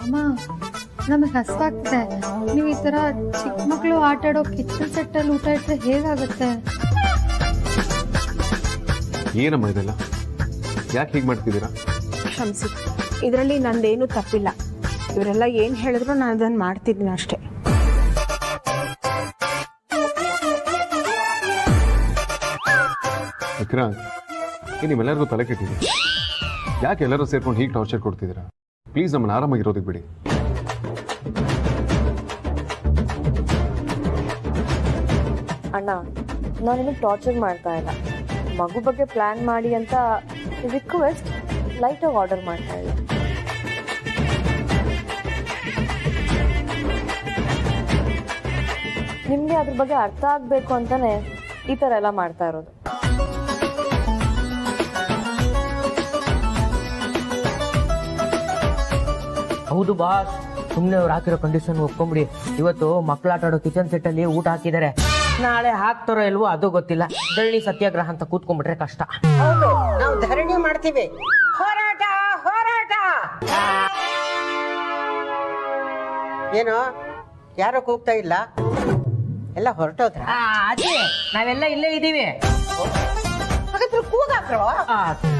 ಅಮ್ಮ ನಮಗೆ ಹಸ್ವಾಗ್ತಿದೆ. ನೀವು ಈ ಥರ ಚಿಕ್ಕ ಮಕ್ಕಳು ಆಟ ಆಡೋ ಕಿಚನ್ ಸೆಟ್ಟಲ್ಲಿ ಊಟ ಇಟ್ಟರೆ ಹೇಗಾಗುತ್ತೆ? ಏನಮ್ಮ ಇದೆಲ್ಲ? ಯಾಕೆ ಹೀಗೆ ಮಾಡ್ತಿದ್ದೀರಾ? ಕ್ಷಮಿಸಿ, ಇದರಲ್ಲಿ ನಂದೇನು ತಪ್ಪಿಲ್ಲ. ಇವರೆಲ್ಲ ಏನು ಹೇಳಿದ್ರು ನಾನು ಅದನ್ನು ಮಾಡ್ತಿದ್ದೀನಿ ಅಷ್ಟೇ. ವಿಕ್ರಾಂತ್, ನಿಮ್ಮೆಲ್ಲರಿಗೂ ತಲೆ ಕೆಟ್ಟಿದೆ. ಯಾಕೆ ಎಲ್ಲರೂ ಸೇರ್ಕೊಂಡು ಹೀಗೆ ಟಾರ್ಚರ್ ಕೊಡ್ತಿದ್ದೀರಾ? ಪ್ಲೀಸ್ ನಮ್ಮನ್ನು ಆರಾಮಾಗಿರೋದಕ್ಕೆ ಬಿಡಿ. ಅಣ್ಣ, ನಾನಿನ್ನು ಟಾರ್ಚರ್ ಮಾಡ್ತಾ ಇಲ್ಲ. ಮಗು ಬಗ್ಗೆ ಪ್ಲ್ಯಾನ್ ಮಾಡಿ ಅಂತ ರಿಕ್ವೆಸ್ಟ್ ಲೈಟಾಗಿ ಆರ್ಡರ್ ಮಾಡ್ತಾ ಇಲ್ಲ. ನಿಮಗೆ ಅದ್ರ ಬಗ್ಗೆ ಅರ್ಥ ಆಗಬೇಕು ಅಂತಲೇ ಈ ಥರ ಎಲ್ಲ ಮಾಡ್ತಾ ಇರೋದು. ಹೌದು ಬಾಸ್, ಸುಮ್ಮನೆ ಅವ್ರು ಹಾಕಿರೋ ಕಂಡೀಷನ್ ಒಪ್ಕೊಂಬಿಡಿ. ಇವತ್ತು ಮಕ್ಳು ಆಟ ಆಡೋ ಕಿಚನ್ ಸೆಟ್ ಅಲ್ಲಿ ಊಟ ಹಾಕಿದ್ದಾರೆ. ನಾಳೆ ಹಾಕ್ತಾರೋ ಇಲ್ವೋ ಅದು ಗೊತ್ತಿಲ್ಲ. ಧರಣಿ ಸತ್ಯಾಗ್ರಹ ಅಂತ ಕೂತ್ಕೊಂಡ್ಬಿಟ್ರೆ ಕಷ್ಟ. ಹೌದು, ನಾವು ಧರಣಿ ಮಾಡ್ತೀವಿ. ಹೋರಾಟ ಹೋರಾಟ. ಏನೋ ಯಾರೋ ಕೂಗ್ತಾ ಇಲ್ಲ, ಎಲ್ಲ ಹೊರಟೋದ್ರ? ಅದೇ ನಾವೆಲ್ಲ ಇಲ್ಲೇ ಇದೀವಿ. ಹಾಗಾದ್ರೆ ಕೂಗಾಕ್ರೋ.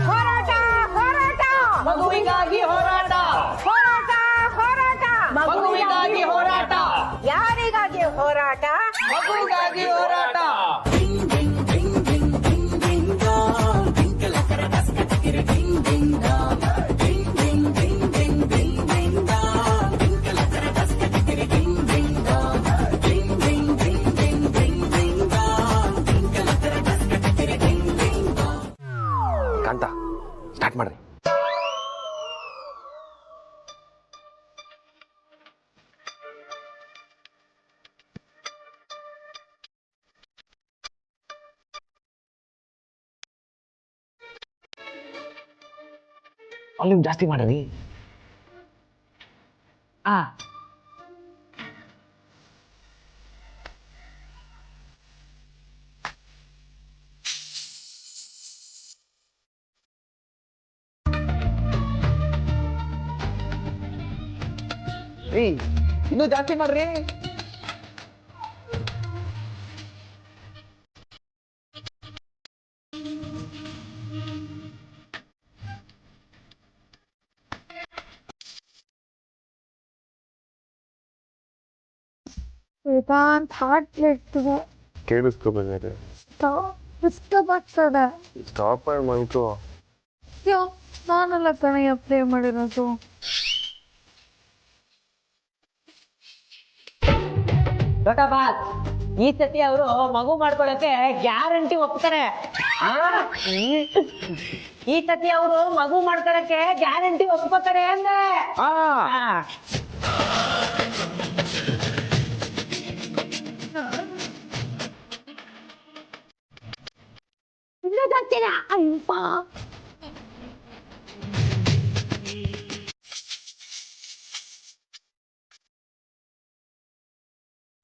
ಹೋರಾಟ ಹೋರಾಟ, ಮಗುವಿಗಾಗಿ ಹೋರಾಟ, ಹೋರಾಟ ಹೋರಾಟ, ಮಗುವಿಗಾಗಿ ಹೋರಾಟ, ಯಾರಿಗಾಗಿ ಹೋರಾಟ? ಮಗುವಿಗಾಗಿ ಹೋರಾಟ. ಕಾಂತ, ಸ್ಟಾರ್ಟ್ ಮಾಡ್ರಿ. ವಾಲ್ಯೂಮ್ ಜಾಸ್ತಿ ಮಾಡ್ರಿ. ಇನ್ನೂ ಜಾಸ್ತಿ ಮಾಡ್ರಿ. ವೇದಾಂತ್ ಹಾರ್ಟ್ ರೇಟ್ ಕೇಳಿಸ್ಕೋಬೇಕಾದ್ರೆ ಡಿಸ್ಟರ್ಬ್ ಆಗ್ತದೆ. ಸ್ಟಾಪ್ ಮಾಡಿ ಮಾಡ್ಕೋ. ಅಯ್ಯೋ, ನಾನೆಲ್ಲ ಕಣಯ್ಯ ಪ್ಲೇ ಮಾಡಿರೋದು. ದೊಡ್ಡ ಬಾಸ್, ಈ ಸತಿ ಅವರು ಮಗು ಮಾಡ್ಕೊಳಕ್ಕೆ ಗ್ಯಾರಂಟಿ ಒಪ್ತಾರೆ. ಈ ಸತಿ ಅವರು ಮಗು ಮಾಡ್ಕೊಳಕ್ಕೆ ಗ್ಯಾರಂಟಿ ಒಪ್ಕೋತಾರೆ ಅಂದೆ.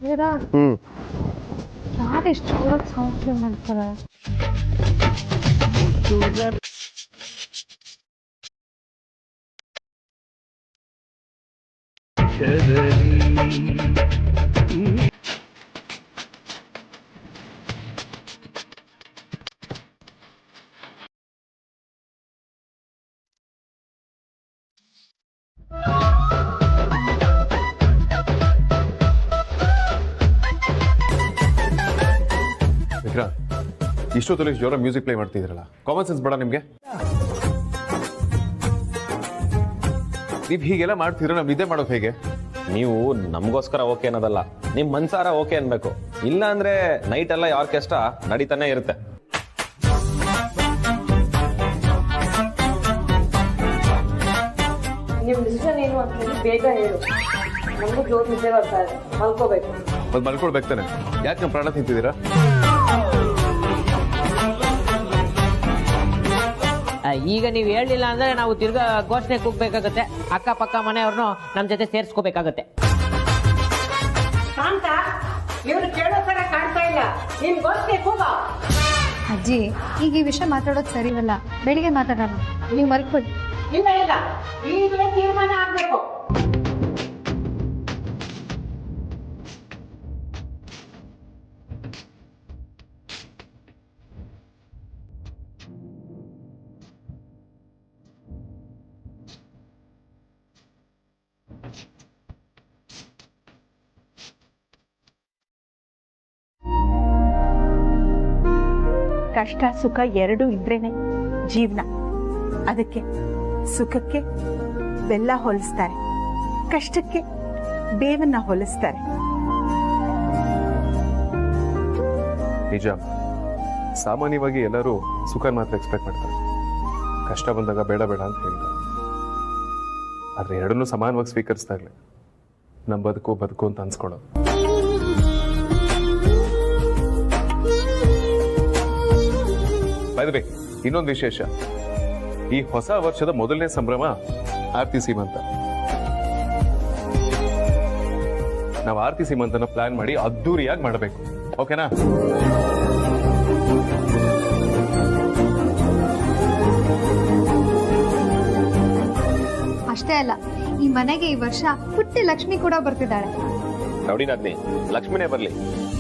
ವೇದಾ, ಯಾರು ಎಷ್ಟು ಜೋರಾಗಿ ಸೌಂಡ್ ಪ್ಲೇ ಮಾಡ್ತಾರೆ? ವಿಕ್ರಾಂತ್, ಇಷ್ಟೊತ್ತಲ್ಲಿ ಜೋರ ಮ್ಯೂಸಿಕ್ ಪ್ಲೇ ಮಾಡ್ತಿದ್ದೀರಲ್ಲ, ಕಾಮನ್ ಸೆನ್ಸ್ ಬೇಡ ನಿಮಗೆ? ನೀವು ಹೀಗೆಲ್ಲ ಮಾಡ್ತಿದ್ರೆ ನಾವು ನಿದ್ದೆ ಮಾಡೋದು ಹೇಗೆ? ನೀವು ನಮಗೋಸ್ಕರ ಓಕೆ ಅನ್ನೋದಲ್ಲ, ನಿಮ್ಮ ಮನ್ಸಾರ ಓಕೆ ಅನ್ಬೇಕು. ಇಲ್ಲ ಅಂದ್ರೆ ನೈಟ್ ಎಲ್ಲ ಆರ್ಕೆಸ್ಟ್ರಾ ನಡೀತಾನೆ ಇರುತ್ತೆ. ನಿಮ್ಮ ಡಿಸಿಷನ್ ಏನು ಅಂತ ಹೇಳಿ ಬೇಗ ಹೇಳು. ನಮಗೂ ಜೋರು ನಿದ್ದೆ ಬರ್ತಾ ಇದೆ, ಮಲ್ಕೋಬೇಕು. ಅದು ಮಲ್ಕೊಳ್ಬೇಕು ತಾನೆ? ಯಾಕೆ ನಮ್ಮ ಪ್ರಾಣ ತಿಂತಿದ್ದೀರಾ? ಈಗ ನೀವು ಹೇಳಲಿಲ್ಲ ಅಂದ್ರೆ ನಾವು ತಿರ್ಗಾ ಘೋಷಣೆ ಕೂಗ್ಬೇಕಾಗತ್ತೆ. ಅಕ್ಕಪಕ್ಕ ಮನೆಯವ್ರನ್ನು ನಮ್ಮ ಜೊತೆ ಸೇರಿಸ್ಕೋಬೇಕಾಗತ್ತೆ. ಶಾಂತ, ಇವ್ರು ಕೇಳೋ ತರ ಕಾಣ್ತಾ ಇಲ್ಲ. ನಿನ್ ಗೋಷ್ಠಿ ಕೂಗ. ಅಜ್ಜಿ, ಈಗ ಈ ವಿಷಯ ಮಾತಾಡೋದು ಸರಿಯಲ್ಲ. ಬೆಳಿಗ್ಗೆ ಮಾತಾಡೋಣ. ನೀವು ಮಲ್ಕೊಳ್ಳಿ. ಇಲ್ಲ ಇಲ್ಲ, ಈಗಲೇ ತೀರ್ಮಾನ ಆಗ್ಬೇಕು. ಕಷ್ಟ ಸುಖ ಎರಡೂ ಇದ್ರೇನೆ ಜೀವನ. ಅದಕ್ಕೆ ಸುಖಕ್ಕೆ ಬೆಲ್ಲ ಹೋಲಿಸ್ತಾರೆ, ಕಷ್ಟಕ್ಕೆ ಬೇವನ್ನ ಹೋಲಿಸ್ತಾರೆ. ನಿಜ, ಸಾಮಾನ್ಯವಾಗಿ ಎಲ್ಲರೂ ಸುಖ ಮಾತ್ರ ಎಕ್ಸ್ಪೆಕ್ಟ್ ಮಾಡ್ತಾರೆ, ಕಷ್ಟ ಬಂದಾಗ ಬೇಡ ಬೇಡ ಅಂತ ಹೇಳ್ತಾರೆ. ಆದ್ರೆ ಎರಡನ್ನೂ ಸಮಾನವಾಗಿ ಸ್ವೀಕರಿಸಿದಾಗಲೇ ನಮ್ಮ ಬದುಕು ಅಂತ ಅನ್ಸ್ಕೊಳ್ಳೋದು. ಬೈ ದ ವೇ, ಇನ್ನೊಂದು ವಿಶೇಷ, ಈ ಹೊಸ ವರ್ಷದ ಮೊದಲನೇ ಸಂಭ್ರಮ ಆರ್ತಿ ಸೀಮಂತ. ನಾವು ಆರ್ತಿ ಸೀಮಂತನ ಪ್ಲಾನ್ ಮಾಡಿ ಅದ್ದೂರಿಯಾಗಿ ಮಾಡಬೇಕು, ಓಕೆನಾ? ಅಷ್ಟೇ ಅಲ್ಲ, ಈ ಮನೆಗೆ ಈ ವರ್ಷ ಪುಟ್ಟಿ ಲಕ್ಷ್ಮಿ ಕೂಡ ಬರ್ತಿದ್ದಾಳೆ. ನೋಡಿ ನಾದ್ನಿ, ಲಕ್ಷ್ಮಿನೇ ಬರ್ಲಿ.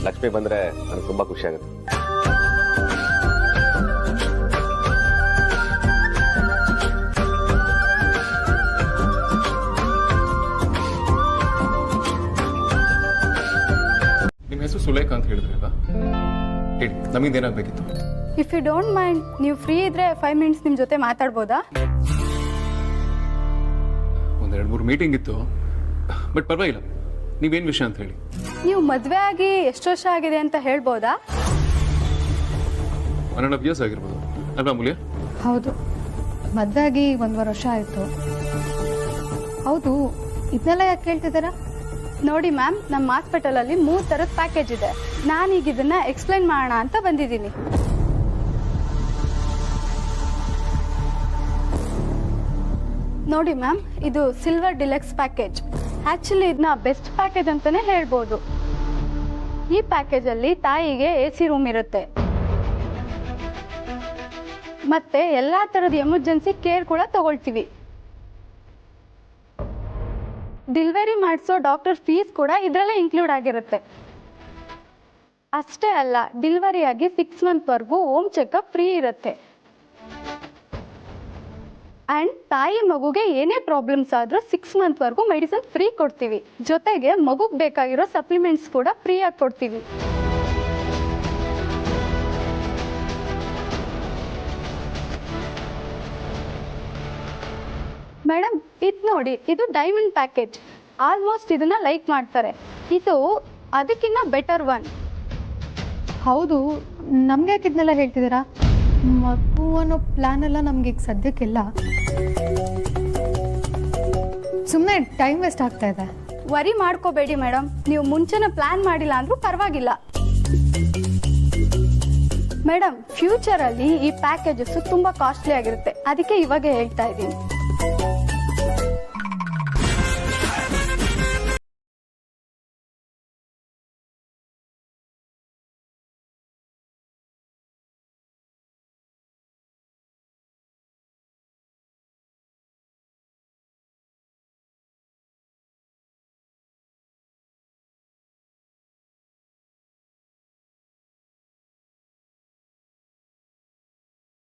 ಲಕ್ಷ್ಮಿ ಬಂದ್ರೆ ನನಗೆ ತುಂಬಾ ಖುಷಿ ಆಗುತ್ತೆ. ನಿಮ್ಮ ಹೆಸರು ಸುಲೇಖ ಅಂತ ಹೇಳಿದ್ರಲ್ಲ, ಹೇಳಿ ನಮಗೇನಾಗಬೇಕಿತ್ತು? ಇಫ್ ಯು ಡೋಂಟ್ ಮೈಂಡ್, ನೀವು ಫ್ರೀ ಇದ್ರೆ 5 ಮಿನಿಟ್ಸ್ ನಿಮ್ಮ ಜೊತೆ ಮಾತಾಡ್ಬೋದಾ? ಒಂದು 2-3 ಮೀಟಿಂಗ್ ಇತ್ತು, ಬಟ್ ಪರವಾಗಿಲ್ಲ. ನೀವೇನು ವಿಷಯ ಅಂತ ಹೇಳಿ. ನೀವು ಮದುವೆ ಆಗಿ ಎಷ್ಟು ವರ್ಷ ಆಗಿದೆ ಅಂತ ಹೇಳ್ಬೋದಾ? 1.5 years ಆಗಿರ್ಬೋದು ಅಲ್ವಾ ಮೂಲ್ಯ? ಹೌದು, ಮದುವೆ ಆಗಿ 1.5 ವರ್ಷ ಆಯಿತು. ಹೌದು, ಇದನ್ನೆಲ್ಲ ಯಾಕೆ ಕೇಳ್ತಿದ್ದೀರಾ? ನೋಡಿ ಮ್ಯಾಮ್, ನಮ್ಮ ಹಾಸ್ಪಿಟಲಲ್ಲಿ 3 ಥರದ ಪ್ಯಾಕೇಜ್ ಇದೆ. ನಾನೀಗ ಇದನ್ನ ಎಕ್ಸ್ಪ್ಲೈನ್ ಮಾಡೋಣ ಅಂತ ಬಂದಿದ್ದೀನಿ. ನೋಡಿ ಮ್ಯಾಮ್, ಇದು ಸಿಲ್ವರ್ ಡಿಲೆಕ್ಸ್ ಪ್ಯಾಕೇಜ್. ಆಕ್ಚುಲಿ ಇದನ್ನ ಬೆಸ್ಟ್ ಪ್ಯಾಕೇಜ್ ಅಂತಾನೆ ಹೇಳ್ಬೋದು. ಈ ಪ್ಯಾಕೇಜಲ್ಲಿ ತಾಯಿಗೆ AC ರೂಮ್ ಇರುತ್ತೆ, ಮತ್ತೆ ಎಲ್ಲಾ ತರದ ಎಮರ್ಜೆನ್ಸಿ ಕೇರ್ ಕೂಡ ತಗೊಳ್ತೀವಿ. ಡೆಲಿವರಿ ಮಾಡಿಸೋ ಡಾಕ್ಟರ್ ಫೀಸ್ ಕೂಡ ಇದರಲ್ಲೇ ಇನ್ಕ್ಲೂಡ್ ಆಗಿರುತ್ತೆ. ಅಷ್ಟೇ ಅಲ್ಲ, ಡೆಲಿವರಿ ಆಗಿ 6 ಮಂತ್ವರೆಗೂ ಹೋಮ್ ಚೆಕಪ್ ಫ್ರೀ ಇರುತ್ತೆ. ಆ್ಯಂಡ್ ತಾಯಿ ಮಗುಗೆ ಏನೇ ಪ್ರಾಬ್ಲಮ್ಸ್ ಆದರೂ 6 ಮಂತ್ವರೆಗೂ ಮೆಡಿಸಿನ್ ಫ್ರೀ ಕೊಡ್ತೀವಿ. ಜೊತೆಗೆ ಮಗುಗೆ ಬೇಕಾಗಿರೋ ಸಪ್ಲಿಮೆಂಟ್ಸ್ ಕೂಡ ಫ್ರೀಯಾಗಿ ಕೊಡ್ತೀವಿ. ಮೇಡಮ್, ಇದು ನೋಡಿ, ಇದು ಡೈಮಂಡ್ ಪ್ಯಾಕೇಜ್. ಆಲ್ಮೋಸ್ಟ್ ಇದನ್ನ ಲೈಕ್ ಮಾಡ್ತಾರೆ. ಇದು ಅದಕ್ಕಿಂತ ಬೆಟರ್ ಒನ್. ಹೌದು, ನಮ್ಗೆ ಯಾಕೆ ಇದನ್ನೆಲ್ಲ ಹೇಳ್ತಿದ್ದೀರಾ? ಮಗು ಅನ್ನೋ ಪ್ಲಾನ್ ಎಲ್ಲ ನಮ್ಗೆ ಈಗ ಸದ್ಯಕ್ಕಿಲ್ಲ. ಸುಮ್ಮನೆ ಟೈಮ್ ವೇಸ್ಟ್ ಆಗ್ತಾ ಇದೆ. ವರಿ ಮಾಡ್ಕೋಬೇಡಿ ಮೇಡಮ್, ನೀವು ಮುಂಚೆನೇ ಪ್ಲಾನ್ ಮಾಡಿಲ್ಲ ಅಂದ್ರೂ ಪರವಾಗಿಲ್ಲ. ಮೇಡಮ್, ಫ್ಯೂಚರಲ್ಲಿ ಈ ಪ್ಯಾಕೇಜಸ್ ತುಂಬಾ ಕಾಸ್ಟ್ಲಿ ಆಗಿರುತ್ತೆ, ಅದಕ್ಕೆ ಇವಾಗ ಹೇಳ್ತಾ ಇದ್ದೀನಿ.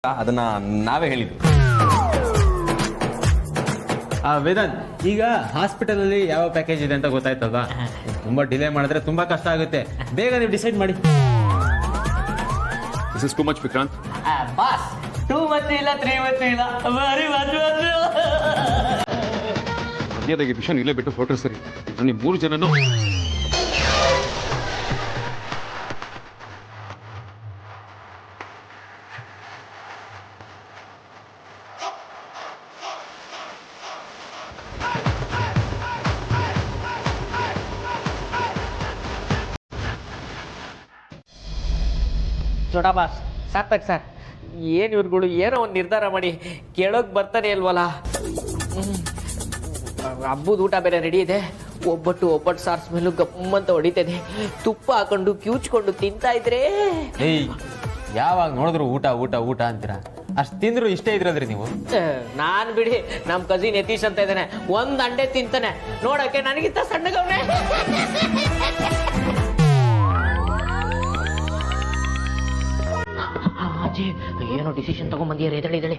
ಅದನ್ನ ನಾವೇ ಹೇಳಿದ್ವಿ. ವೇದಾಂತ್, ಈಗ ಹಾಸ್ಪಿಟಲ್ ಅಲ್ಲಿ ಯಾವ ಪ್ಯಾಕೇಜ್ ಇದೆ ಅಂತ ಗೊತ್ತಾಯ್ತಲ್ವಾ? ತುಂಬಾ ಡಿಲೇ ಮಾಡಿದ್ರೆ ತುಂಬಾ ಕಷ್ಟ ಆಗುತ್ತೆ. ಬೇಗ ನೀವು ಡಿಸೈಡ್ ಮಾಡಿ. This is too much Vikrant. Boss, 2 ಮತ್ತು ಇಲ್ಲ 3 ಮತ್ತು ಇಲ್ಲ, ಬರೀ 1 ಮರ್ಯಾದೆಗೆ ವಿಷಯ ಇಲ್ಲೇ ಬಿಟ್ಟು ಫೋಟೋ ಸರಿ. ನೀವು 3 ಜನನು ಚೋಟಾ ಬಾಸ್, ಸಾರ್ಥಕ್ ಸರ್, ಏನು ಇವ್ರುಗಳು ಏನೋ ಒಂದು ನಿರ್ಧಾರ ಮಾಡಿ ಕೇಳೋಕೆ ಬರ್ತಾನೆ ಇಲ್ವಲ್ಲ. ಹಬ್ಬದ ಊಟ ಬೇರೆ ರೆಡಿ ಇದೆ. ಒಬ್ಬಟ್ಟು ಸಾರ್ ಸ್ಮೆಲ್ಲು ಗಮ್ಮಂತ ಹೊಡಿತದೆ. ತುಪ್ಪ ಹಾಕೊಂಡು ಕ್ಯೂಚ್ಕೊಂಡು ತಿಂತಾ ಇದ್ರೆ ಏಯ್, ಯಾವಾಗ ನೋಡಿದ್ರು ಊಟ ಊಟ ಊಟ ಅಂತೀರಾ? ಅಷ್ಟು ತಿಂದ್ರು ಇಷ್ಟೇ ಇದ್ರದ್ರಿ ನೀವು. ನಾನ್ ಬಿಡಿ, ನಮ್ಮ ಕಸಿನ್ ಯತೀಶ್ ಅಂತ ಇದ್ದಾನೆ, 1 ಅಂಡೆ ತಿಂತಾನೆ. ನೋಡಕ್ಕೆ ನನಗಿಂತ ಸಣ್ಣಗವನೇ. ಏನೋ ಡಿಸಿಷನ್ ತಗೊಂಡ್ಬಂದಿಯಾರ. ಎದಳಿ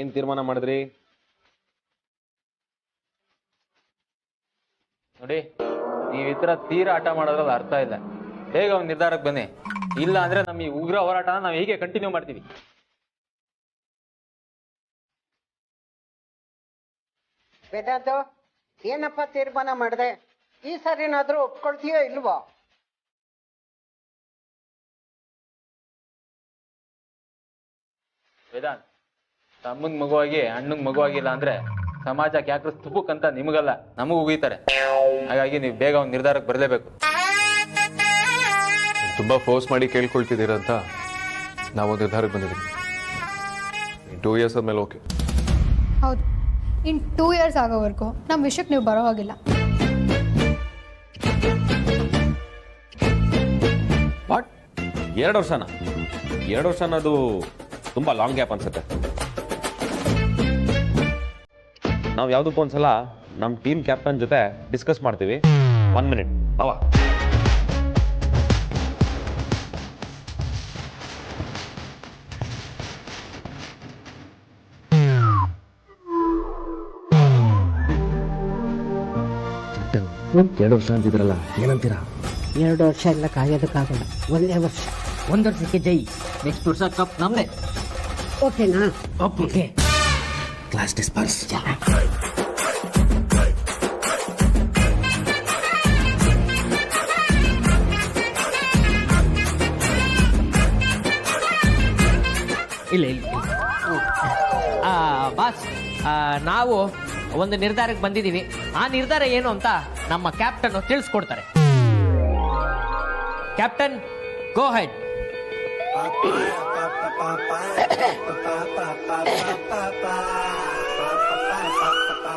ಏನ್ ತೀರ್ಮಾನ ಮಾಡಿದ್ರಿ? ನೋಡಿ, ನೀವು ಈ ಥರ ತೀರಾ ಆಟ ಮಾಡೋದ್ರಲ್ಲಿ ಅರ್ಥ ಇಲ್ಲ. ಬೇಗ ಒಂದು ನಿರ್ಧಾರಕ್ಕೆ ಬನ್ನಿ, ಇಲ್ಲ ಅಂದ್ರೆ ನಮ್ಮ ಈ ಉಗ್ರ ಹೋರಾಟನ ನಾವು ಹೀಗೆ ಕಂಟಿನ್ಯೂ ಮಾಡ್ತೀವಿ. ವೇದಾಂತ, ಏನಪ್ಪ ತೀರ್ಮಾನ ಮಾಡಿದೆ? ಈ ಸರಿನಾದ್ರೂ ಒಪ್ಕೊಳ್ತೀಯೋ ಇಲ್ವೋ? ವೇದಾಂತ್, ತಮ್ಮಂಗ್ ಮಗುವಾಗಿ ಅಣ್ಣಂಗ್ ಮಗುವಾಗಿಲ್ಲ ಅಂದ್ರೆ ಸಮಾಜ ಕ್ಯಾಕ್ರಸ್ ತುಪ್ಪಕ್ಕಂತ ನಿಮಗಲ್ಲ ನಮಗೂ ಉಗಿತಾರೆ. ಹಾಗಾಗಿ ನೀವು ಬೇಗ ಒಂದು ನಿರ್ಧಾರಕ್ಕೆ ಬರಲೇಬೇಕು. ತುಂಬಾ ಫೋರ್ಸ್ ಮಾಡಿ ಕೇಳ್ಕೊಳ್ತಿದ್ದೀರಂತ ನಾವು ನಿರ್ಧಾರಕ್ಕೆ ಬಂದಿದ್ದೀವಿ. 2 years ಆದ್ಮೇಲೆ ಓಕೆ. ಹೌದು, ಇನ್ನು 2 years ಆಗೋವರೆಗೂ ನಮ್ಮ ವಿಷಯಕ್ಕೆ ನೀವು ಬರೋ ಹಾಗಿಲ್ಲ. ವಾಟ್, 2 ವರ್ಷನ? 2 ವರ್ಷ ಅನ್ನೋದು ತುಂಬ ಲಾಂಗ್ ಗ್ಯಾಪ್ ಅನ್ಸುತ್ತೆ. ನಾವು ಯಾವುದಕ್ಕೂ ಒಂದ್ಸಲ ನಮ್ಮ ಟೀಮ್ ಕ್ಯಾಪ್ಟನ್ ಜೊತೆ ಡಿಸ್ಕಸ್ ಮಾಡ್ತೀವಿ. 1 minute ಅವ. ಎರಡು ವರ್ಷ ಅಂತಿದ್ರಲ್ಲ, ಏನಂತೀರಾ? 2 ವರ್ಷ ಎಲ್ಲ ಕಾಯೋದಕ್ಕಾಗಲ್ಲ, 1 ವರ್ಷ. 1 ವರ್ಷಕ್ಕೆ ಜೈ, ನೆಕ್ಸ್ಟ್ ವರ್ಷ ಕಪ್ ನಮ್ದೆ. ಓಕೆನಾ? Okay, class disperse. ಇಲ್ಲ ಬಾಸ್, ನಾವು ಒಂದು ನಿರ್ಧಾರಕ್ಕೆ ಬಂದಿದ್ದೀವಿ. ಆ ನಿರ್ಧಾರ ಏನು ಅಂತ ನಮ್ಮ ಕ್ಯಾಪ್ಟನ್ ತಿಳಿಸ್ಕೊಡ್ತಾರೆ. ಕ್ಯಾಪ್ಟನ್, ಗೋ ಹೆಡ್.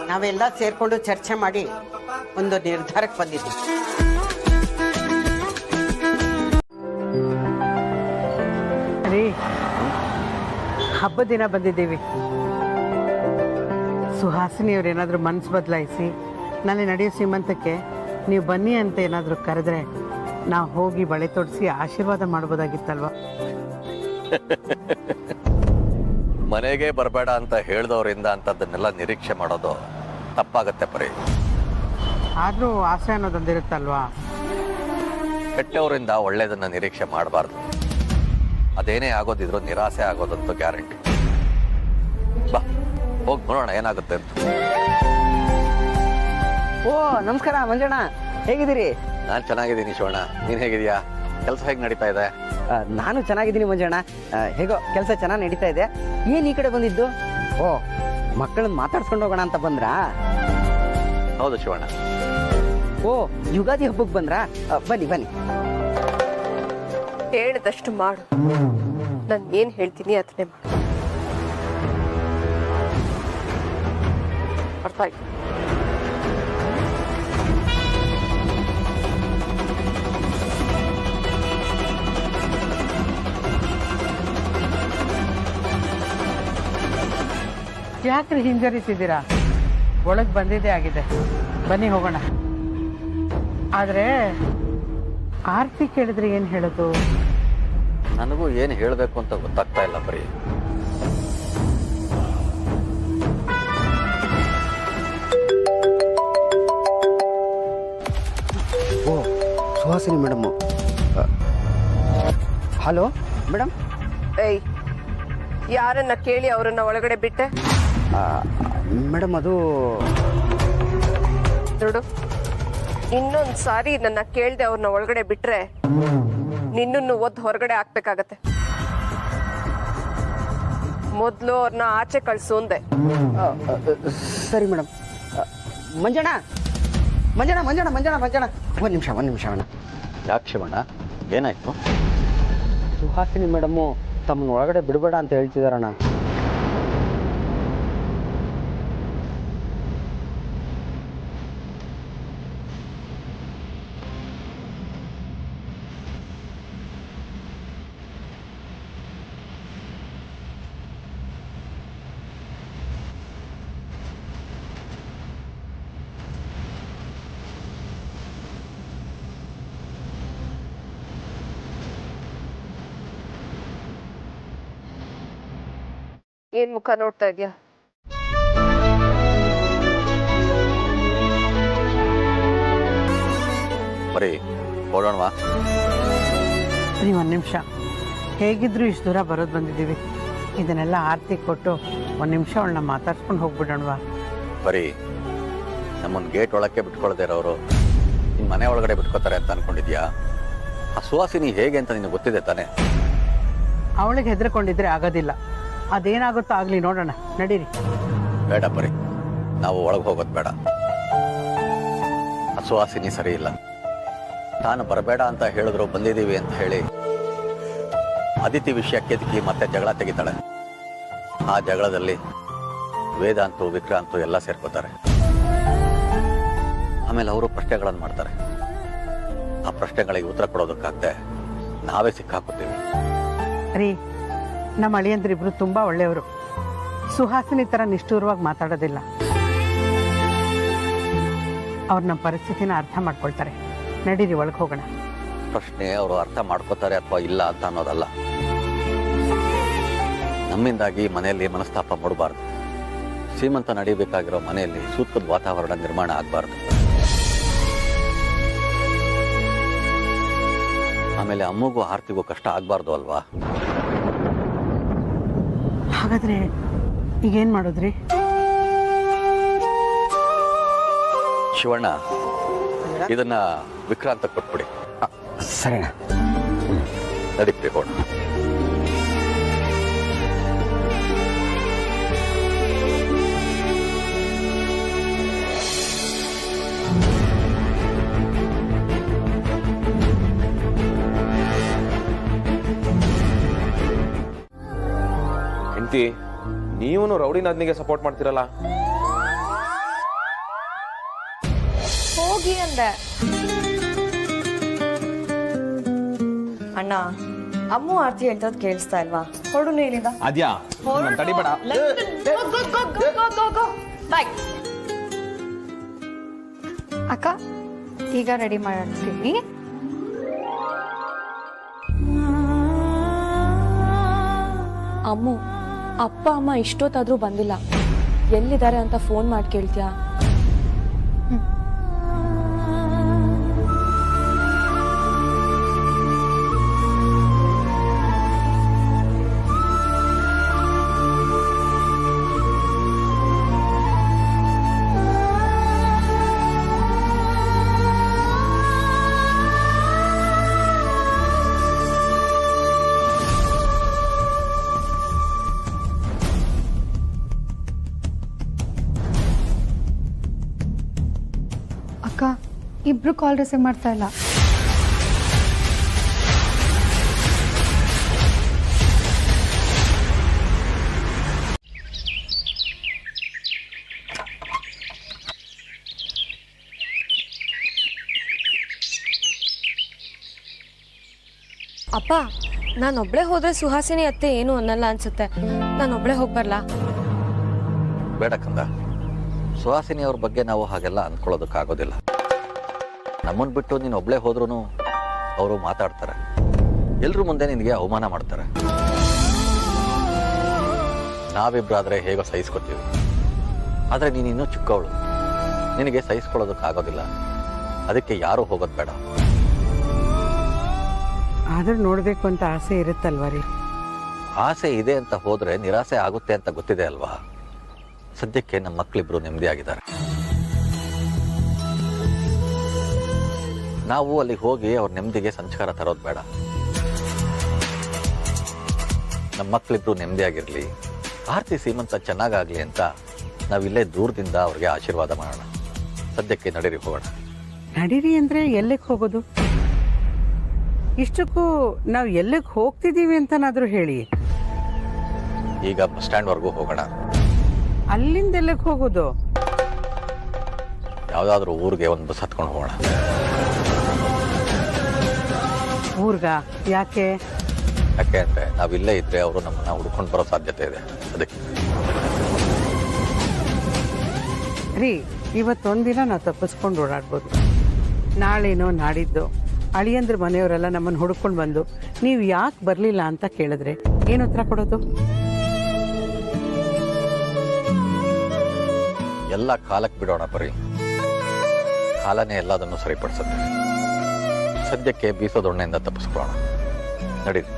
ನಾವೆಲ್ಲ ಸೇರ್ಕೊಂಡು ಚರ್ಚೆ ಮಾಡಿ ಒಂದು ನಿರ್ಧಾರಕ್ಕೆ ಬಂದಿದ್ದೀವಿ. ಹಬ್ಬದ ದಿನ ಬಂದಿದ್ದೀವಿ. ಸುಹಾಸಿನಿ ಅವ್ರು ಏನಾದರೂ ಮನಸ್ಸು ಬದಲಾಯಿಸಿ ನಾಳೆ ನಡೆಯೋ ಶ್ರೀಮಂತಕ್ಕೆ ನೀವು ಬನ್ನಿ ಅಂತ ಏನಾದರೂ ಕರೆದ್ರೆ ನಾವು ಹೋಗಿ ಬಳೆ ತೊಡಿಸಿ ಆಶೀರ್ವಾದ ಮಾಡ್ಬೋದಾಗಿತ್ತಲ್ವ? ಮನೆಗೆ ಬರಬೇಡ ಅಂತ ಹೇಳ್ದವ್ರಿಂದ ಅಂತದನ್ನೆಲ್ಲ ನಿರೀಕ್ಷೆ ಮಾಡೋದು ತಪ್ಪಾಗತ್ತೆ ಪರಿ. ಆದರೂ ಆಸೆ ಅನ್ನೋದೊಂದಿರುತ್ತಲ್ವಾ? ಕೆಟ್ಟವರಿಂದ ಒಳ್ಳೇದನ್ನ ನಿರೀಕ್ಷೆ ಮಾಡಬಾರ್ದು. ಅದೇನೇ ಆಗೋದಿದ್ರು ನಿರಾಸೆ ಆಗೋದಂತೂ ಗ್ಯಾರಂಟಿ. ಬಾ ಹೋಗಿ ನೋಡೋಣ ಏನಾಗುತ್ತೆ ಅಂತ. ಓ ನಮಸ್ಕಾರ ಮಂಜಣ್ಣ, ಹೇಗಿದ್ದೀರಿ? ನಾನು ಚೆನ್ನಾಗಿದ್ದೀನಿ ಶಿವಣ್ಣ, ನೀನು ಹೇಗಿದೀಯಾ? ಕೆಲಸ ಹೇಗೆ ನಡೀತಾ ಇದೆ? ನಾನು ಚೆನ್ನಾಗಿದ್ದೀನಿ ಮಂಜಣ್ಣ. ಹೇಗೋ ಕೆಲಸ ಚೆನ್ನಾಗಿ ನಡೀತಾ ಇದೆ. ಏನು ಈ ಕಡೆ ಬಂದಿದ್ದು? ಓ, ಮಕ್ಕಳನ್ನ ಮಾತಾಡ್ಸ್ಕೊಂಡು ಹೋಗೋಣ ಅಂತ ಬಂದ್ರಾ? ಹೌದು ಶಿವಣ್ಣ. ಓ, ಯುಗಾದಿ ಹಬ್ಬಕ್ಕೆ ಬಂದ್ರಾ? ಬನ್ನಿ ಬನ್ನಿ. ಹೇಳಿದಷ್ಟು ಮಾಡು, ನಾನು ಏನು ಹೇಳ್ತೀನಿ ಅದನ್ನೇ ಮಾಡು. ಅರ್ಥ ಆಯ್ತು? ಯಾಕ್ರಿ ಹಿಂಜರಿತಿದ್ದೀರಾ? ಒಳಗೆ ಬಂದಿದ್ದೇ ಆಗಿದೆ, ಬನ್ನಿ ಹೋಗೋಣ. ಆದ್ರೆ ಆರ್ತಿ ಕೇಳಿದ್ರೆ ಏನು ಹೇಳೋದು? ನನಗೂ ಏನು ಹೇಳಬೇಕು ಅಂತ ಗೊತ್ತಾಗ್ತಾ ಇಲ್ಲ ಬರೀ. ಓ, ಸುಹಾಸಿನಿ ಮೇಡಮ್ಮು. Hello madam. ಏಯ್, ಯಾರನ್ನ ಕೇಳಿ ಅವರನ್ನ ಒಳಗಡೆ ಬಿಟ್ಟೆ? ಮೇಡಮ್ ಅದು ನೋಡು, ಇನ್ನೊಂದು ಸಾರಿ ನನ್ನ ಕೇಳ್ದೆ ಅವ್ರನ್ನ ಒಳಗಡೆ ಬಿಟ್ರೆ ನಿನ್ನನ್ನು ಒದ್ದು ಹೊರಗಡೆ ಹಾಕ್ಬೇಕಾಗತ್ತೆ. ಮೊದಲು ಅವ್ರನ್ನ ಆಚೆ ಕಳ್ಸು ಅಂದೆ. ಸರಿ ಮೇಡಮ್. ಮಂಜಣ್ಣ ಮಂಜಣ್ಣ ಮಂಜಣ್ಣ ಮಂಜಣ್ಣ ಮಂಜಣ್ಣ, ಒಂದು ನಿಮಿಷ ಅಣ್ಣ. ಯಾಕೆ ಶಿವಣ್ಣ, ಏನಾಯ್ತು? ಸುಹಾಸಿನಿ ಮೇಡಮ್ಮು ತಮ್ಮನ್ನ ಒಳಗಡೆ ಬಿಡಬೇಡ ಅಂತ ಹೇಳ್ತಿದಾರಣ್ಣ. ಏನ್ ಮುಖ ನೋಡ್ತಾ ಇದ್ಯಾ? ಬರೀ ಹೊರಡೋಣವಾ? ನೀವು ಒಂದು ನಿಮಿಷ, ಹೇಗಿದ್ರು ಇಷ್ಟು ದೂರ ಬರೋದು ಬಂದಿದ್ದೀವಿ, ಇದನ್ನೆಲ್ಲ ಆರತಿ ಕೊಟ್ಟು ಒಂದು ನಿಮಿಷ ಅವಳನ್ನ ಮಾತಾಡ್ಸ್ಕೊಂಡು ಹೋಗ್ಬಿಡೋಣವಾ? ಬರೀ ನಮ್ಮನ್ನು ಗೇಟ್ ಒಳಕ್ಕೆ ಬಿಟ್ಕೊಳ್ದೇ ಇರೋರು ನಿಮ್ಮ ಮನೆ ಒಳಗಡೆ ಬಿಟ್ಕೋತಾರೆ ಅಂತ ಅನ್ಕೊಂಡಿದ್ಯಾ? ಆ ಸುವಾಸಿನಿ ಹೇಗೆ ಅಂತ ನಿನಗೆ ಗೊತ್ತಿದೆ ತಾನೆ? ಅವಳಿಗೆ ಹೆದರ್ಕೊಂಡಿದ್ರೆ ಆಗೋದಿಲ್ಲ. ಅದೇನಾಗುತ್ತೋ ಆಗಲಿ, ನೋಡೋಣ, ನಡೀರಿ. ಬೇಡ ಬರೀ, ನಾವು ಒಳಗೆ ಹೋಗೋದು ಬೇಡ. ಆ ಸುವಾಸಿನಿ ಸರಿ ಇಲ್ಲ. ತಾನು ಬರಬೇಡ ಅಂತ ಹೇಳಿದ್ರು ಬಂದಿದ್ದೀವಿ ಅಂತ ಹೇಳಿ ಅದಿತಿ ವಿಷಯಕ್ಕೆ ದಿಕ್ಕಿ ಮತ್ತೆ ಜಗಳ ತೆಗಿತಾಳೆ. ಆ ಜಗಳದಲ್ಲಿ ವೇದಾಂತು ವಿಕ್ರಾಂತು ಎಲ್ಲ ಸೇರ್ಕೋತಾರೆ. ಆಮೇಲೆ ಅವರು ಪ್ರಶ್ನೆಗಳನ್ನು ಮಾಡ್ತಾರೆ. ಆ ಪ್ರಶ್ನೆಗಳಿಗೆ ಉತ್ತರ ಕೊಡೋದಕ್ಕಾಗದೆ ನಾವೇ ಸಿಕ್ಕಾಕೋತೀವಿ. ರೀ, ನಮ್ಮ ಅಳಿಯಂದ್ರಿಬ್ರು ತುಂಬಾ ಒಳ್ಳೆಯವರು. ಸುಹಾಸಿನಿ ತರ ನಿಷ್ಠೂರವಾಗಿ ಮಾತಾಡೋದಿಲ್ಲ. ಅವ್ರು ನಮ್ಮ ಪರಿಸ್ಥಿತಿನ ಅರ್ಥ ಮಾಡ್ಕೊಳ್ತಾರೆ. ನಡೀರಿ, ಒಳಗೆ ಹೋಗೋಣ. ಪ್ರಶ್ನೆ ಅವರು ಅರ್ಥ ಮಾಡ್ಕೋತಾರೆ ಅಥವಾ ಇಲ್ಲ ಅಂತ ಅನ್ನೋದಲ್ಲ. ನಮ್ಮಿಂದಾಗಿ ಮನೆಯಲ್ಲಿ ಮನಸ್ತಾಪ ಮೂಡಬಾರ್ದು. ಶ್ರೀಮಂತ ನಡೀಬೇಕಾಗಿರೋ ಮನೆಯಲ್ಲಿ ಸೂಕ್ತದ ವಾತಾವರಣ ನಿರ್ಮಾಣ ಆಗಬಾರ್ದು. ಆಮೇಲೆ ಅಮ್ಮಗೂ ಆರ್ತಿಗೂ ಕಷ್ಟ ಆಗಬಾರ್ದು ಅಲ್ವಾ? ಹಾಗಾದ್ರೆ ಈಗೇನ್ ಮಾಡೋದ್ರಿ? ಶಿವಣ್ಣ, ಇದನ್ನ ವಿಕ್ರಾಂತ ಕೊಟ್ಬಿಡಿ. ಸರಿ ನಡೀತೀವಿ, ಹೋಣ. ಹೆಂಡತಿ, ನೀವನು ರೌಡಿ ನಾದ್ನಿಗೆ ಸಪೋರ್ಟ್ ಮಾಡ್ತಿರಲ್ಲ? ಹೋಗಿ ಅಂದೆ. ಅಣ್ಣ, ಅಮ್ಮು ಆರ್ತಿ ಹೇಳ್ತದ್ ಕೇಳಿಸ್ತಾ ಇಲ್ವಾ? ಹೊರಡು ಇಲ್ಲಿಂದ. ಅದ್ಯಾ ತಡಿಬೇಡ. ಅಕ್ಕ, ಈಗ ರೆಡಿ ಮಾಡ್ತೀನಿ. ಅಮ್ಮು, ಅಪ್ಪ ಅಮ್ಮ ಇಷ್ಟೊತ್ತಾದ್ರೂ ಬಂದಿಲ್ಲ. ಎಲ್ಲಿದ್ದಾರೆ ಅಂತ ಫೋನ್ ಮಾಡಿ ಕೇಳ್ತೀಯಾ? ಅಕ್ಕ, ಇಬ್ರು ಕಾಲ್ ರಿಸೀವ್ ಮಾಡ್ತಾ ಇಲ್ಲ. ಅಪ್ಪ, ನಾನೊಬ್ಳೆ ಹೋದ್ರೆ ಸುಹಾಸಿನಿ ಅತ್ತೆ ಏನು ಅನ್ನಲ್ಲ ಅನ್ಸುತ್ತೆ. ನಾನೊಬ್ಳೆ ಹೋಗ್ಬರ್ಲಾ? ಬೇಡ ಕಂದ, ಸುಹಾಸಿನಿ ಅವ್ರ ಬಗ್ಗೆ ನಾವು ಹಾಗೆಲ್ಲ ಅಂದ್ಕೊಳ್ಳೋದಕ್ಕಾಗೋದಿಲ್ಲ. ನಮ್ಮನ್ನು ಬಿಟ್ಟು ನೀನು ಒಬ್ಳೆ ಹೋದ್ರೂ ಅವರು ಮಾತಾಡ್ತಾರೆ. ಎಲ್ರ ಮುಂದೆ ನಿನಗೆ ಅವಮಾನ ಮಾಡ್ತಾರೆ. ನಾವಿಬ್ರಾದ್ರೆ ಹೇಗೋ ಸಹಿಸ್ಕೊತೀವಿ. ಆದರೆ ನೀನು ಇನ್ನೂ ಚಿಕ್ಕವಳು, ನಿನಗೆ ಸಹಿಸ್ಕೊಳ್ಳೋದಕ್ಕಾಗೋದಿಲ್ಲ. ಅದಕ್ಕೆ ಯಾರೂ ಹೋಗೋದು ಬೇಡ. ಆದ್ರೂ ನೋಡ್ಬೇಕು ಅಂತ ಆಸೆ ಇರುತ್ತಲ್ವ ರೀ? ಆಸೆ ಇದೆ ಅಂತ ಹೋದ್ರೆ ನಿರಾಸೆ ಆಗುತ್ತೆ ಅಂತ ಗೊತ್ತಿದೆ ಅಲ್ವಾ? ಸದ್ಯಕ್ಕೆ ನಮ್ಮ ಮಕ್ಕಳಿಬ್ರು ನೆಮ್ಮದಿಯಾಗಿದ್ದಾರೆ. ನಾವು ಅಲ್ಲಿ ಹೋಗಿ ಅವ್ರ ನೆಮ್ಮದಿಗೆ ಸಂಸ್ಕಾರ ತರೋದು ಬೇಡ. ನಮ್ಮ ಮಕ್ಕಳಿಬ್ರು ನೆಮ್ಮದಿಯಾಗಿರ್ಲಿ, ಆರ್ತಿ ಸೀಮಂತ ಚೆನ್ನಾಗಾಗ್ಲಿ ಅಂತ ನಾವಿಲ್ಲೇ ದೂರದಿಂದ ಅವ್ರಿಗೆ ಆಶೀರ್ವಾದ ಮಾಡೋಣ. ಸದ್ಯಕ್ಕೆ ನಡೀರಿ, ಹೋಗೋಣ. ನಡೀರಿ ಅಂದ್ರೆ ಎಲ್ಲಿಗೆ ಹೋಗೋದು? ಇಷ್ಟಕ್ಕೂ ನಾವು ಎಲ್ಲಿಗೆ ಹೋಗ್ತಿದ್ದೀವಿ ಅಂತನಾದ್ರೂ ಹೇಳಿ. ಈಗ ಬಸ್ ಸ್ಟ್ಯಾಂಡ್ವರೆಗೂ ಹೋಗೋಣ. ಅಲ್ಲಿಂದ ಎಲ್ಲಿಗೆ ಹೋಗೋದು? ಯಾವುದಾದ್ರೂ ಊರಿಗೆ ಒಂದು ಬಸ್ ಹತ್ಕೊಂಡು ಹೋಗೋಣ. ಊರ್ಗ? ಯಾಕೆ? ಯಾಕೆ ಅಂದ್ರೆ ನಾವಿಲ್ಲೇ ಇದ್ರೆ ಅವರು ನಮ್ಮನ್ನ ಹುಡ್ಕೊಂಡು ಬರೋ ಸಾಧ್ಯತೆ ಇದೆ. ಅದಕ್ಕೆ ರೀ, ಇವತ್ತೊಂದಿನ ನಾವು ತಪ್ಪಿಸ್ಕೊಂಡು ಓಡಾಡ್ಬೋದು. ನಾಳೆನೋ ನಾಡಿದ್ದು ಅಳಿಯಂದ್ರ ಮನೆಯವರೆಲ್ಲ ನಮ್ಮನ್ನು ಹುಡ್ಕೊಂಡು ಬಂದು ನೀವು ಯಾಕೆ ಬರಲಿಲ್ಲ ಅಂತ ಕೇಳಿದ್ರೆ ಏನು ಉತ್ತರ ಕೊಡೋದು? ಎಲ್ಲ ಕಾಲಕ್ಕೆ ಬಿಡೋಣ. ಬರೀ ಕಾಲನೇ ಎಲ್ಲದನ್ನು ಸರಿಪಡಿಸುತ್ತೆ. ಸದ್ಯಕ್ಕೆ ಬೀಸೋ ದೊಣ್ಣೆಯಿಂದ ತಪ್ಪಿಸ್ಕೊಳ್ಳೋಣ. ನಡೀರಿ.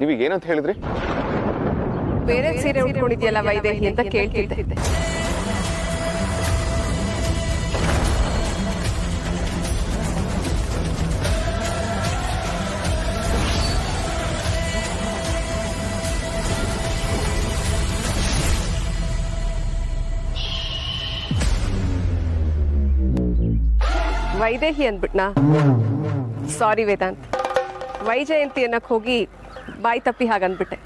ನೀವೀಗೇನಂತ ಹೇಳಿದ್ರಿ? ಬೇರೆ ಸೀರೆ ಉಟ್ಕೊಂಡಿದ್ಯಲ್ಲ ವೈದೇಹಿ ಅಂತ ಕೇಳ್ತಿದ್ದೆ. ವೈದೇಹಿ ಅಂದ್ಬಿಟ್ನಾ? ಸಾರಿ ವೇದಾಂತ್, ವೈಜಯಂತಿ ಅನ್ನಕ್ ಹೋಗಿ ಬಾಯಿ ತಪ್ಪಿ ಹಾಗಂದ್ಬಿಟ್ಟೆ.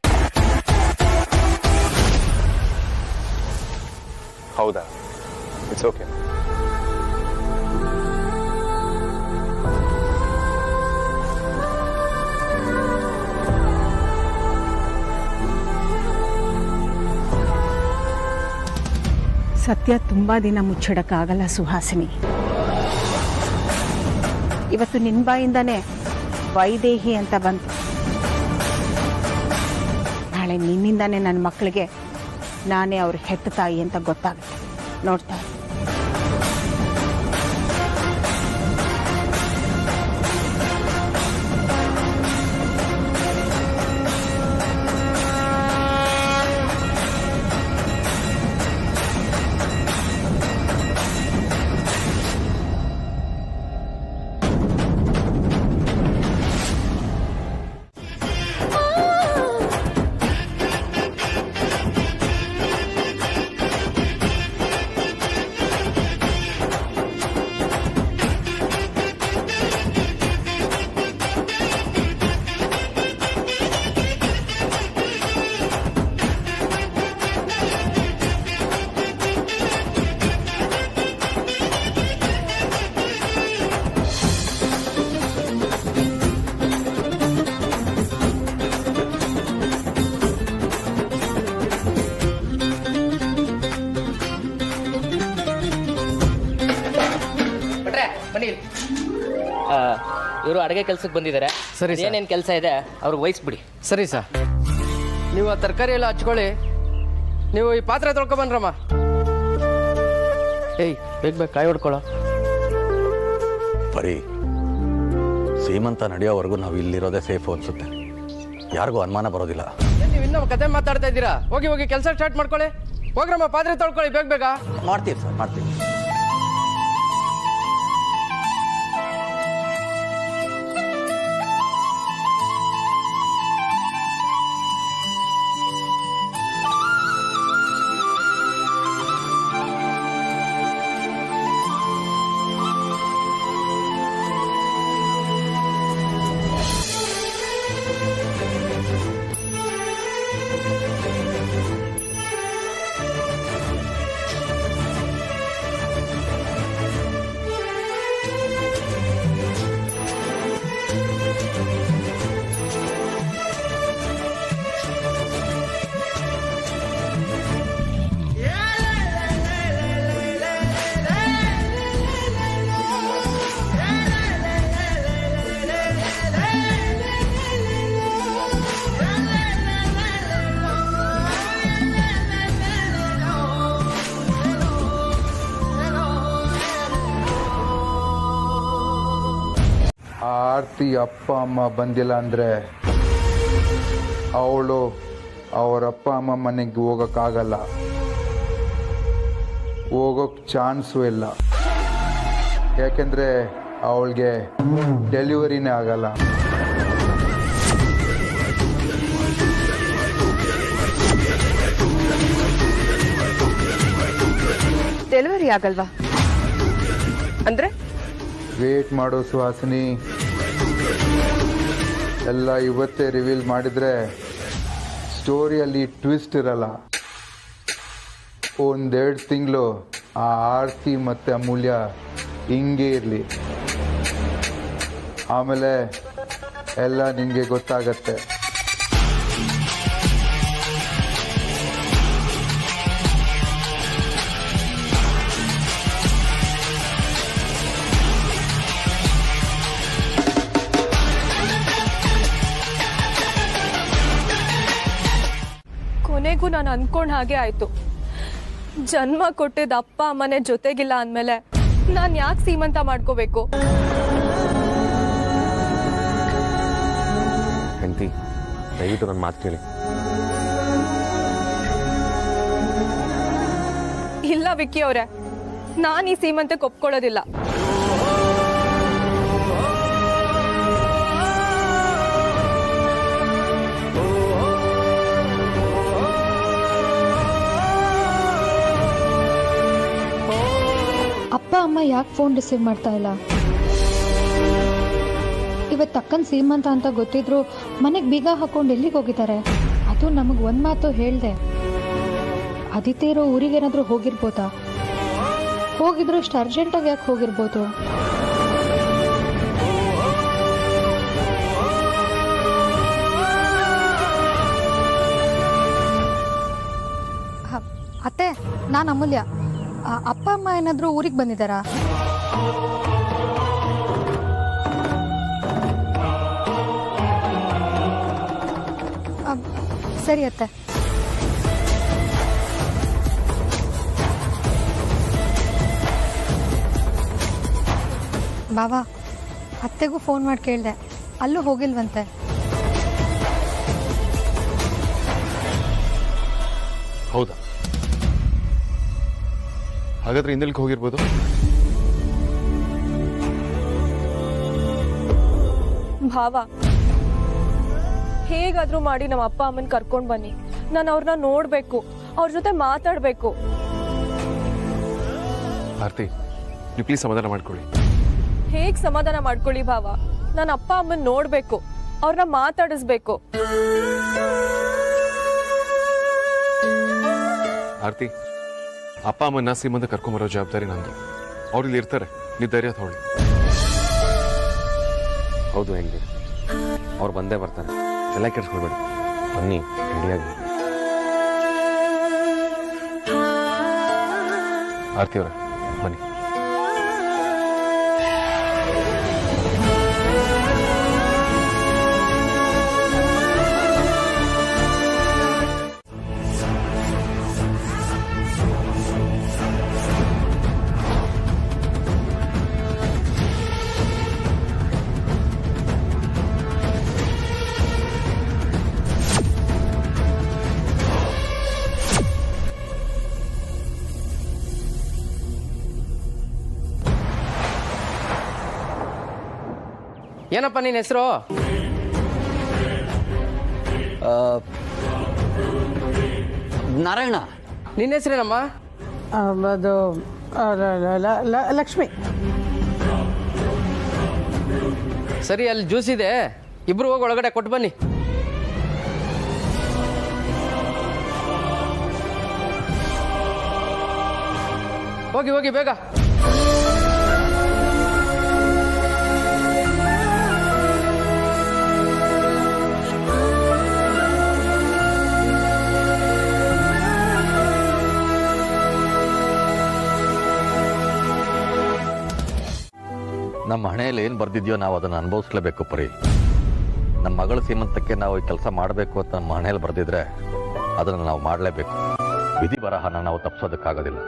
ಹೌದಾ? It's okay. ಸತ್ಯ ತುಂಬಾ ದಿನ ಮುಚ್ಚಿಡಕ್ಕಾಗಲ್ಲ ಸುಹಾಸಿನಿ. ಇವತ್ತು ನಿನ್ ಬಾಯಿಂದಾನೆ ವೈದೇಹಿ ಅಂತ ಬಂತು. ನಾಳೆ ನಿನ್ನಿಂದಾನೆ ನನ್ನ ಮಕ್ಕಳಿಗೆ ನಾನೇ ಅವ್ರ ಹೆತ್ತ ತಾಯಿ ಅಂತ ಗೊತ್ತಾಗುತ್ತೆ. ನೋಡ್ತಾ ಇವರು ಅಡುಗೆ ಕೆಲ್ಸಕ್ಕೆ ಬಂದಿದ್ದಾರೆ. ಸರಿ, ಏನೇನು ಕೆಲಸ ಇದೆ ಅವ್ರಿಗೆ ವಹಿಸ್ಬಿಡಿ. ಸರಿ ಸರ್. ನೀವು ಆ ತರಕಾರಿ ಎಲ್ಲ ಹಚ್ಕೊಳ್ಳಿ. ನೀವು ಈ ಪಾತ್ರೆ ತೊಳ್ಕೊಬನ್ರಮ್ಮ. ಏಯ್ ಬೇಗ ಕಾಯಿ ಹೊಡ್ಕೊಳ್ಳೋ. ಬರೀ ಸೀಮಂತ ನಡೆಯೋವರೆಗೂ ನಾವು ಇಲ್ಲಿರೋದೇ ಸೇಫು ಅನ್ಸುತ್ತೆ. ಯಾರಿಗೂ ಅನುಮಾನ ಬರೋದಿಲ್ಲ. ನೀವು ಇನ್ನೂ ಕತೆ ಮಾತಾಡ್ತಾ ಇದ್ದೀರಾ? ಹೋಗಿ ಹೋಗಿ ಕೆಲಸ ಸ್ಟಾರ್ಟ್ ಮಾಡ್ಕೊಳ್ಳಿ. ಹೋಗ್ರಮ್ಮ, ಪಾತ್ರೆ ತೊಳ್ಕೊಳ್ಳಿ ಬೇಗ. ಮಾಡ್ತೀವಿ ಸರ್, ಮಾಡ್ತೀವಿ. ಆರ್ತಿ ಅಪ್ಪ ಅಮ್ಮ ಬಂದಿಲ್ಲ ಅಂದರೆ ಅವಳು ಅವರ ಅಪ್ಪ ಅಮ್ಮ ಮನೆಗೆ ಹೋಗೋಕ್ಕಾಗಲ್ಲ, ಹೋಗೋಕ್ಕೆ ಚಾನ್ಸು ಇಲ್ಲ. ಯಾಕೆಂದರೆ ಅವಳಿಗೆ ಡೆಲಿವರಿನೇ ಆಗಲ್ಲ. ಡೆಲಿವರಿ ಆಗಲ್ವಾ? ಅಂದರೆ ವೇಟ್ ಮಾಡೋ ಸುಹಾಸಿನಿ, ಎಲ್ಲ ಇವತ್ತೇ ರಿವೀಲ್ ಮಾಡಿದರೆ ಸ್ಟೋರಿಯಲ್ಲಿ ಟ್ವಿಸ್ಟ್ ಇರಲ್ಲ. ಒಂದೆರಡು ತಿಂಗಳು ಆ ಆರತಿ ಮತ್ತು ಅಮೂಲ್ಯ ಹಿಂಗೆ ಇರಲಿ, ಆಮೇಲೆ ಎಲ್ಲ ನಿಮಗೆ ಗೊತ್ತಾಗತ್ತೆ. ಕೊನೆಗೂ ನಾನು ಅನ್ಕೊಂಡ್ ಹಾಗೆ ಆಯ್ತು. ಜನ್ಮ ಕೊಟ್ಟಿದ್ದ ಅಪ್ಪ ಅಮ್ಮನೆ ಜೊತೆಗಿಲ್ಲ ಅಂದ್ಮೇಲೆ ನಾನ್ ಯಾಕೆ ಸೀಮಂತ ಮಾಡ್ಕೋಬೇಕು? ಹೆಂಡತಿ, ದಯವಿಟ್ಟು ನನ್ನ ಮಾತು ಕೇಳಿ. ಇಲ್ಲ ವಿಕ್ಕಿ ಅವ್ರೆ, ನಾನ್ ಈ ಸೀಮಂತಕ್ಕೆ ಒಪ್ಕೊಳ್ಳೋದಿಲ್ಲ. ಅಪ್ಪ ಅಮ್ಮ ಯಾಕೆ ಫೋನ್ ರಿಸೀವ್ ಮಾಡ್ತಾ ಇಲ್ಲ? ಇವತ್ತು ಅಕ್ಕನ ಸೀಮಂತ ಅಂತ ಗೊತ್ತಿದ್ರು ಮನೆಗೆ ಬೀಗ ಹಾಕೊಂಡು ಎಲ್ಲಿಗೆ ಹೋಗಿದ್ದಾರೆ? ಅದು ನಮಗೆ ಒಂದು ಮಾತು ಹೇಳ್ದೆ, ಆದಿತ್ಯ ಇರೋ ಊರಿಗೇನಾದರೂ ಹೋಗಿರ್ಬೋದಾ? ಹೋಗಿದ್ರು ಅಷ್ಟು ಅರ್ಜೆಂಟಾಗಿ ಯಾಕೆ ಹೋಗಿರ್ಬೋದು? ಅತ್ತೆ, ನಾನು ಅಮೂಲ್ಯ. ಅಪ್ಪ ಅಮ್ಮ ಏನಾದರೂ ಊರಿಗೆ ಬಂದಿದ್ದಾರಾ? ಸರಿ ಅತ್ತೆ. ಬಾವಾ, ಅತ್ತೆಗೂ ಫೋನ್ ಮಾಡಿ ಕೇಳಿದೆ, ಅಲ್ಲೂ ಹೋಗಿಲ್ವಂತೆ. ಹೌದಾ? ಹಾಗಾದ್ರೆ ಹಿಂದೆಲ್ಗೆ ಹೋಗಿರ್ಬೋದು. ಭಾವ, ಹೇಗಾದ್ರೂ ಮಾಡಿ ನಮ್ಮ ಅಪ್ಪ ಅಮ್ಮನ್ ಕರ್ಕೊಂಡ್ ಬನ್ನಿ. ನಾನು ಅವ್ರನ್ನ ನೋಡ್ಬೇಕು, ಅವ್ರ ಜೊತೆ ಮಾತಾಡ್ಬೇಕು. ಆರ್ತಿ, ನೀವು ಪ್ಲೀಸ್ ಸಮಾಧಾನ ಮಾಡ್ಕೊಳ್ಳಿ. ಹೇಗ್ ಸಮಾಧಾನ ಮಾಡ್ಕೊಳ್ಳಿ ಭಾವ? ನನ್ನ ಅಪ್ಪ ಅಮ್ಮನ್ ನೋಡ್ಬೇಕು, ಅವ್ರನ್ನ ಮಾತಾಡಿಸ್ಬೇಕು. ಆರ್ತಿ, ಅಪ್ಪ ಅಮ್ಮನ ಸೀಮಂತ ಕರ್ಕೊಂಬರೋ ಜವಾಬ್ದಾರಿ ನಂದು. ಅವ್ರು ಇಲ್ಲಿ ಇರ್ತಾರೆ, ನೀವು ಧೈರ್ಯ ತಗೊಳ್ಳಿ. ಹೌದು ಹೆಂಗೆ, ಅವ್ರು ಬಂದೇ ಬರ್ತಾರೆ, ಎಲ್ಲ ಕೆಡ್ಸ್ಕೊಳ್ಬೇಡಿ. ಬನ್ನಿ, ರೆಡಿಯಾಗಿ. ಆರ್ತಿ ಅವರೇ, ಬನ್ನಿ. ಏನಪ್ಪ ನಿನ್ನ ಹೆಸರು? ನಾರಾಯಣ. ನಿನ್ನ ಹೆಸರೇನಮ್ಮ? ಅದು ಲಕ್ಷ್ಮಿ. ಸರಿ, ಅಲ್ಲಿ ಜ್ಯೂಸ್ ಇದೆ, ಇಬ್ರು ಹೋಗಿ ಒಳಗಡೆ ಕೊಟ್ಟು ಬನ್ನಿ. ಹೋಗಿ ಹೋಗಿ ಬೇಗ. ನಮ್ಮ ಹಣೆಯಲ್ಲಿ ಏನು ಬರ್ದಿದ್ಯೋ ನಾವು ಅದನ್ನು ಅನುಭವಿಸ್ಲೇಬೇಕು ಪರಿ. ನಮ್ಮ ಮಗಳ ಸೀಮಂತಕ್ಕೆ ನಾವು ಈ ಕೆಲಸ ಮಾಡಬೇಕು ಅಂತ ನಮ್ಮ ಹಣೆಯಲ್ಲಿ ಬರ್ದಿದ್ರೆ ಅದನ್ನು ನಾವು ಮಾಡಲೇಬೇಕು. ವಿಧಿ ಬರಹನ ನಾವು ತಪ್ಪಿಸೋದಕ್ಕಾಗೋದಿಲ್ಲ.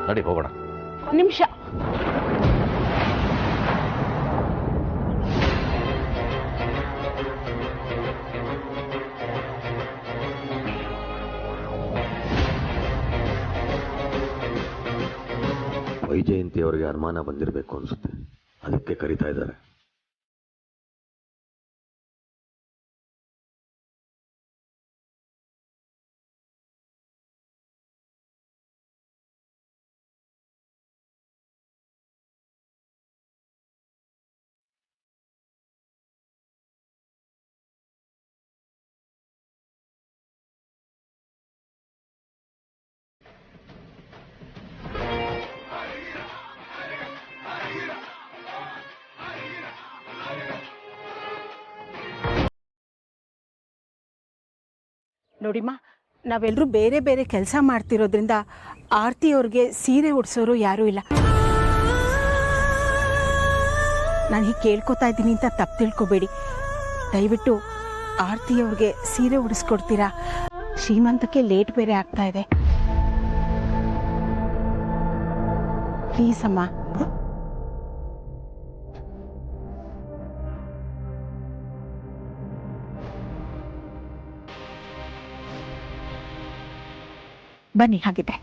ನಡಿ ಹೋಗೋಣ. ನಿಮಿಷ. ವೈಜಯಂತಿ ಅವರಿಗೆ ಅನುಮಾನ ಬಂದಿರಬೇಕು ಅನ್ಸುತ್ತೆ, ಅದಕ್ಕೆ ಕರೀತಾ ಇದ್ದಾರೆ. ನೋಡಿಮ್ಮ, ನಾವೆಲ್ಲರೂ ಬೇರೆ ಬೇರೆ ಕೆಲಸ ಮಾಡ್ತಿರೋದ್ರಿಂದ ಆರತಿ ಅವ್ರಿಗೆ ಸೀರೆ ಉಡ್ಸೋರು ಯಾರೂ ಇಲ್ಲ. ನಾನು ಹೀಗೆ ಕೇಳ್ಕೊತಾ ಇದ್ದೀನಿ ಅಂತ ತಪ್ಪು ತಿಳ್ಕೊಬೇಡಿ. ದಯವಿಟ್ಟು ಆರತಿ ಅವ್ರಿಗೆ ಸೀರೆ ಉಡಿಸ್ಕೊಡ್ತೀರಾ? ಶ್ರೀಮಂತಕ್ಕೆ ಲೇಟ್ ಬೇರೆ ಆಗ್ತಾ ಇದೆ. ಪ್ಲೀಸ್ ಅಮ್ಮ. ಬನ್ನಿ ಹಾಗಿದ್ರೆ.